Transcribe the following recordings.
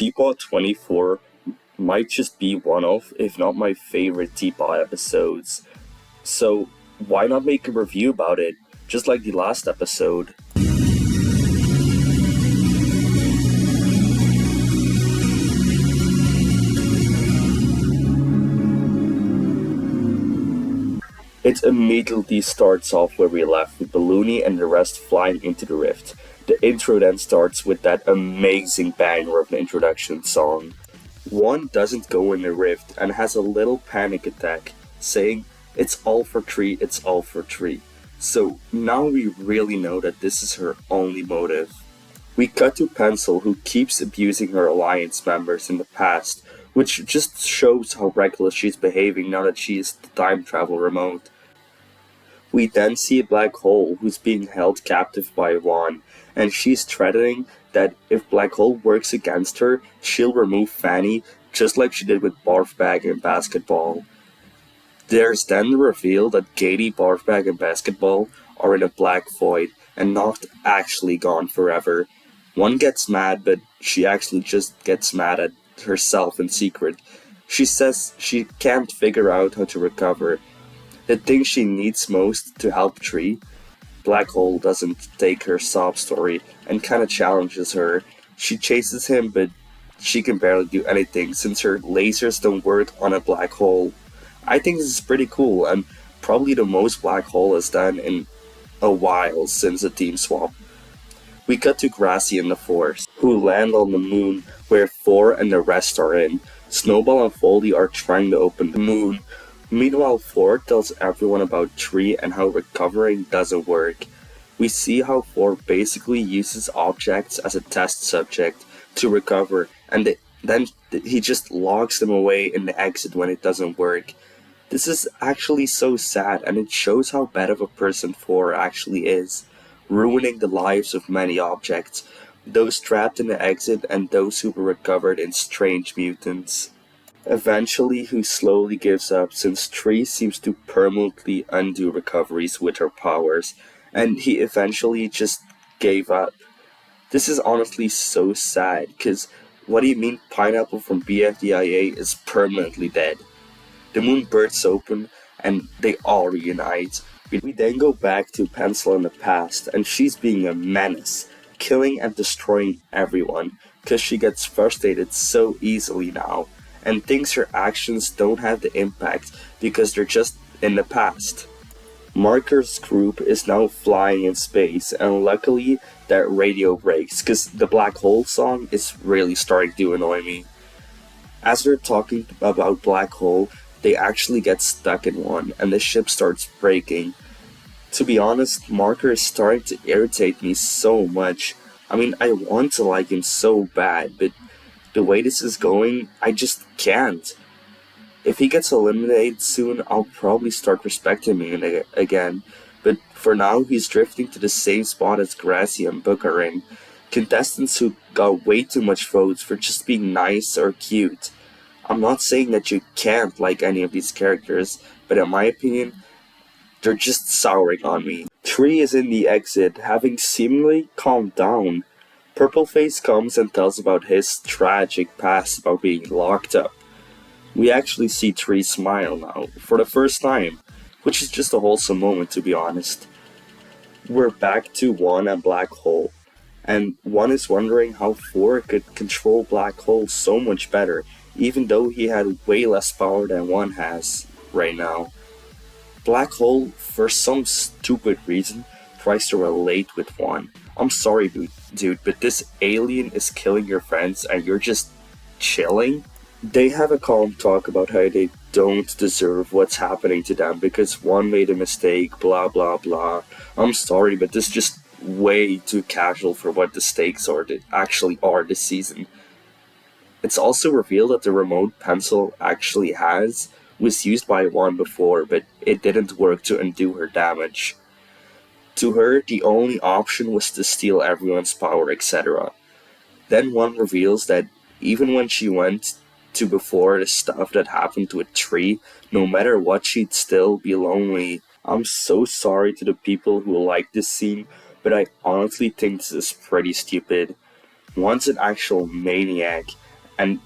Tpot 24 might just be one of, if not my favorite Tpot episodes. So why not make a review about it, just like the last episode? It immediately starts off where we left, with Balloony and the rest flying into the rift. The intro then starts with that amazing banger of an introduction song. One doesn't go in the rift and has a little panic attack, saying, "It's all for Tree, it's all for Tree." So now we really know that this is her only motive. We cut to Pencil, who keeps abusing her Alliance members in the past, which just shows how reckless she's behaving now that she is the time travel remote. We then see a black hole who's being held captive by Juan, and she's threatening that if Black Hole works against her, she'll remove Fanny, just like she did with Barfbag in Basketball. There's then the reveal that Katie, Barfbag, and Basketball are in a black void, and not actually gone forever. One gets mad, but she actually just gets mad at herself in secret. She says she can't figure out how to recover. The thing she needs most to help Tree, Black Hole doesn't take her sob story and kinda challenges her. She chases him, but she can barely do anything since her lasers don't work on a black hole. I think this is pretty cool, and probably the most Black Hole has done in a while since the team swap. We cut to Grassy and the Force, who land on the moon where Thor and the rest are in. Snowball and Foldy are trying to open the moon. Meanwhile, Thor tells everyone about Tree and how recovering doesn't work. We see how Thor basically uses objects as a test subject to recover, and then he just locks them away in the exit when it doesn't work. This is actually so sad, and it shows how bad of a person Thor actually is, ruining the lives of many objects, those trapped in the exit and those who were recovered in strange mutants. Eventually, who slowly gives up since Tree seems to permanently undo recoveries with her powers, and he eventually just gave up. This is honestly so sad, cause what do you mean Pineapple from BFDIA is permanently dead? The moon bursts open and they all reunite. We then go back to Pencil in the past, and she's being a menace, killing and destroying everyone, cause she gets frustrated so easily now, and thinks her actions don't have the impact because they're just in the past. Marker's group is now flying in space, and luckily that radio breaks, cause the Black Hole song is really starting to annoy me. As they're talking about Black Hole, they actually get stuck in one, and the ship starts breaking. To be honest, Marker is starting to irritate me so much. I mean, I want to like him so bad, but the way this is going, I just can't. If he gets eliminated soon, I'll probably start respecting him again, but for now he's drifting to the same spot as Grassy and Book are in, contestants who got way too much votes for just being nice or cute. I'm not saying that you can't like any of these characters, but in my opinion, they're just souring on me. Tree is in the exit, having seemingly calmed down. Purpleface comes and tells about his tragic past about being locked up. We actually see Tree smile now, for the first time, which is just a wholesome moment to be honest. We're back to Juan and Black Hole, and Juan is wondering how Thor could control Black Hole so much better, even though he had way less power than Juan has right now. Black Hole, for some stupid reason, tries to relate with Juan. I'm sorry, dude, but this alien is killing your friends and you're just chilling? They have a calm talk about how they don't deserve what's happening to them because one made a mistake, blah blah blah. I'm sorry, but this is just way too casual for what the stakes actually are this season. It's also revealed that the remote Pencil actually has was used by Juan before, but it didn't work to undo her damage. To her, the only option was to steal everyone's power, etc. Then one reveals that even when she went to before the stuff that happened to a Tree, no matter what, she'd still be lonely. I'm so sorry to the people who like this scene, but I honestly think this is pretty stupid. Juan's an actual maniac, and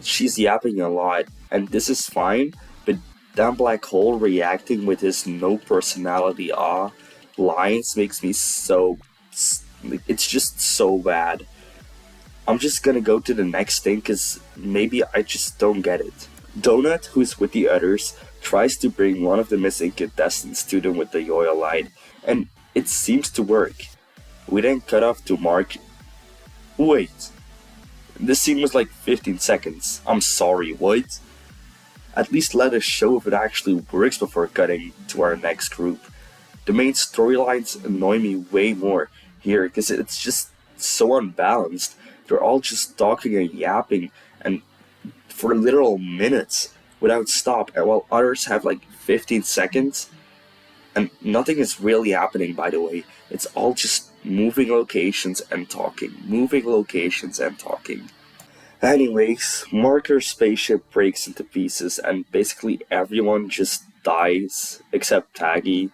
she's yapping a lot, and this is fine, but that black hole reacting with his no personality lines makes me so. It's just so bad. I'm just gonna go to the next thing because maybe I just don't get it. Donut, who's with the others, tries to bring one of the missing contestants to them with the Yoyo light, and it seems to work. We then cut off to Mark. Wait, this scene was like 15 seconds. I'm sorry, what? At least let us show if it actually works before cutting to our next group. The main storylines annoy me way more here because it's just so unbalanced. They're all just talking and yapping and for literal minutes without stop, and while others have like 15 seconds, and nothing is really happening, by the way. It's all just moving locations and talking, moving locations and talking. Anyways, Marker's spaceship breaks into pieces, and basically everyone just dies except Taggy,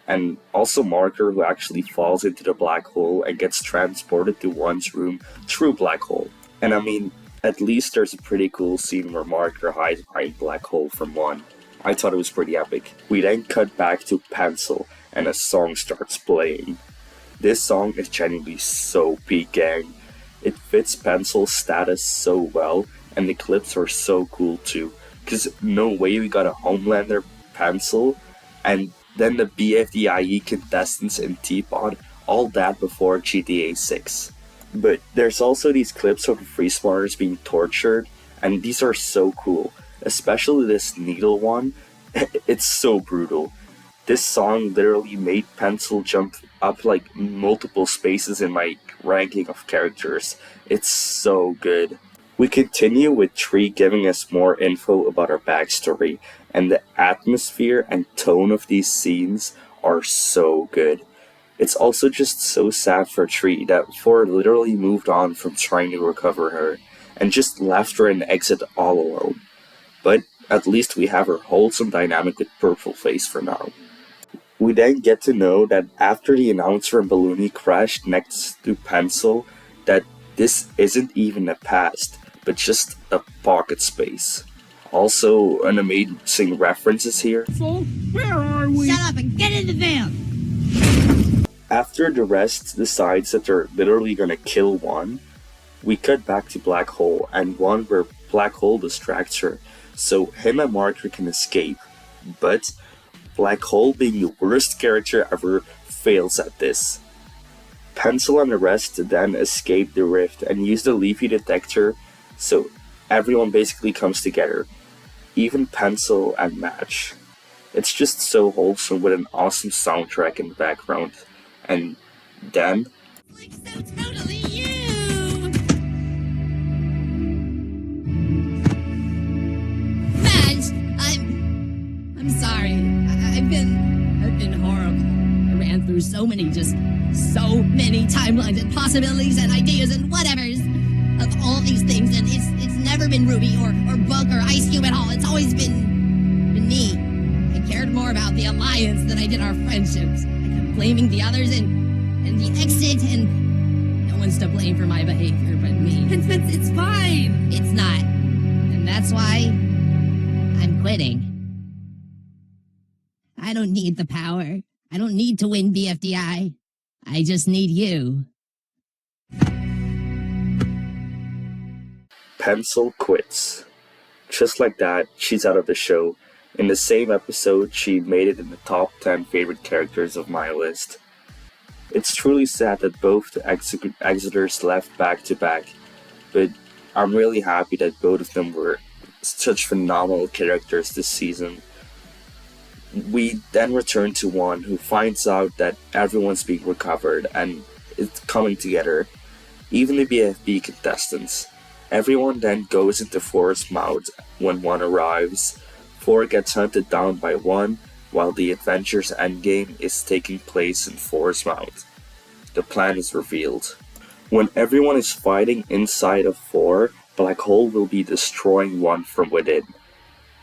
and also Marker, who actually falls into the black hole and gets transported to one's room through black hole. And I mean, at least there's a pretty cool scene where Marker hides behind black hole from one. I thought it was pretty epic. We then cut back to Pencil, and a song starts playing. This song is genuinely so peak gang. It fits Pencil's status so well, and the clips are so cool too. Cause no way we got a Homelander Pencil, and then the BFDIE contestants in Tpot, all that before GTA 6. But there's also these clips of the Free Smarters being tortured, and these are so cool. Especially this needle one, it's so brutal. This song literally made Pencil jump up like multiple spaces in my ranking of characters. It's so good. We continue with Tree giving us more info about our backstory, and the atmosphere and tone of these scenes are so good. It's also just so sad for Tree that Ford literally moved on from trying to recover her, and just left her in the exit all alone. But at least we have her wholesome dynamic with Purple Face for now. We then get to know that after the announcer and Balloony crashed next to Pencil, that this isn't even a past, but just a pocket space. Also, an amazing references here. So, where are we? Shut up and get in the van! After the rest decides that they're literally gonna kill one, we cut back to Black Hole, and one where Black Hole distracts her, so him and Marker can escape. But Black Hole, being the worst character ever, fails at this. Pencil and the rest then escape the rift and use the Leafy detector, so everyone basically comes together, even Pencil and Match. It's just so wholesome with an awesome soundtrack in the background. And then Like so totally you! Madge, I'm sorry. I've been horrible. I ran through so many timelines and possibilities and ideas and whatevers of all these things, and it's never been Ruby or Bug or Ice Cube at all. It's always been me. I cared more about the alliance than I did our friendships. I kept blaming the others and the exit, and no one's to blame for my behavior but me. It's fine. It's not. And that's why I'm quitting. I don't need the power. I don't need to win BFDI. I just need you. Pencil quits. Just like that, she's out of the show. In the same episode, she made it in the top 10 favorite characters of my list. It's truly sad that both the Exiters left back to back, but I'm really happy that both of them were such phenomenal characters this season. We then return to one who finds out that everyone's being recovered and it's coming together, even the BFB contestants. Everyone then goes into Four's mouth when one arrives. Four gets hunted down by one, while the adventure's endgame is taking place in Four's mouth. The plan is revealed. When everyone is fighting inside of Four, Black Hole will be destroying one from within.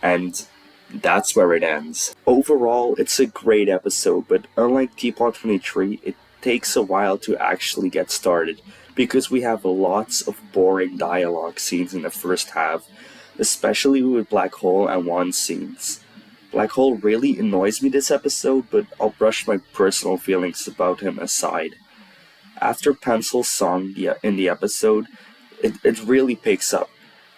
And that's where it ends. Overall, it's a great episode, but unlike Tpot 23, it takes a while to actually get started. because we have lots of boring dialogue scenes in the first half, especially with Black Hole and Juan scenes. Black Hole really annoys me this episode, but I'll brush my personal feelings about him aside. After Pencil's song in the episode, it really picks up.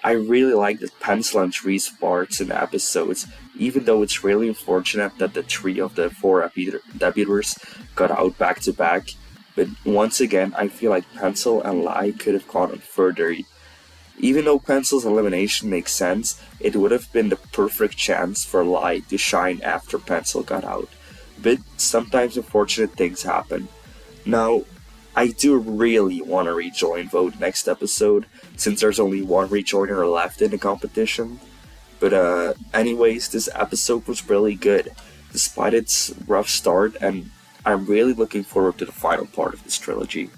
I really like that Pencil and Tree's parts in the episodes, even though it's really unfortunate that the three of the four debuters got out back to back. But once again, I feel like Pencil and Lai could have gone on further. Even though Pencil's elimination makes sense, it would have been the perfect chance for Lai to shine after Pencil got out. But sometimes unfortunate things happen. Now, I do really want to rejoin Vote next episode, since there's only one rejoiner left in the competition. But anyways, this episode was really good, despite its rough start, and I'm really looking forward to the final part of this trilogy.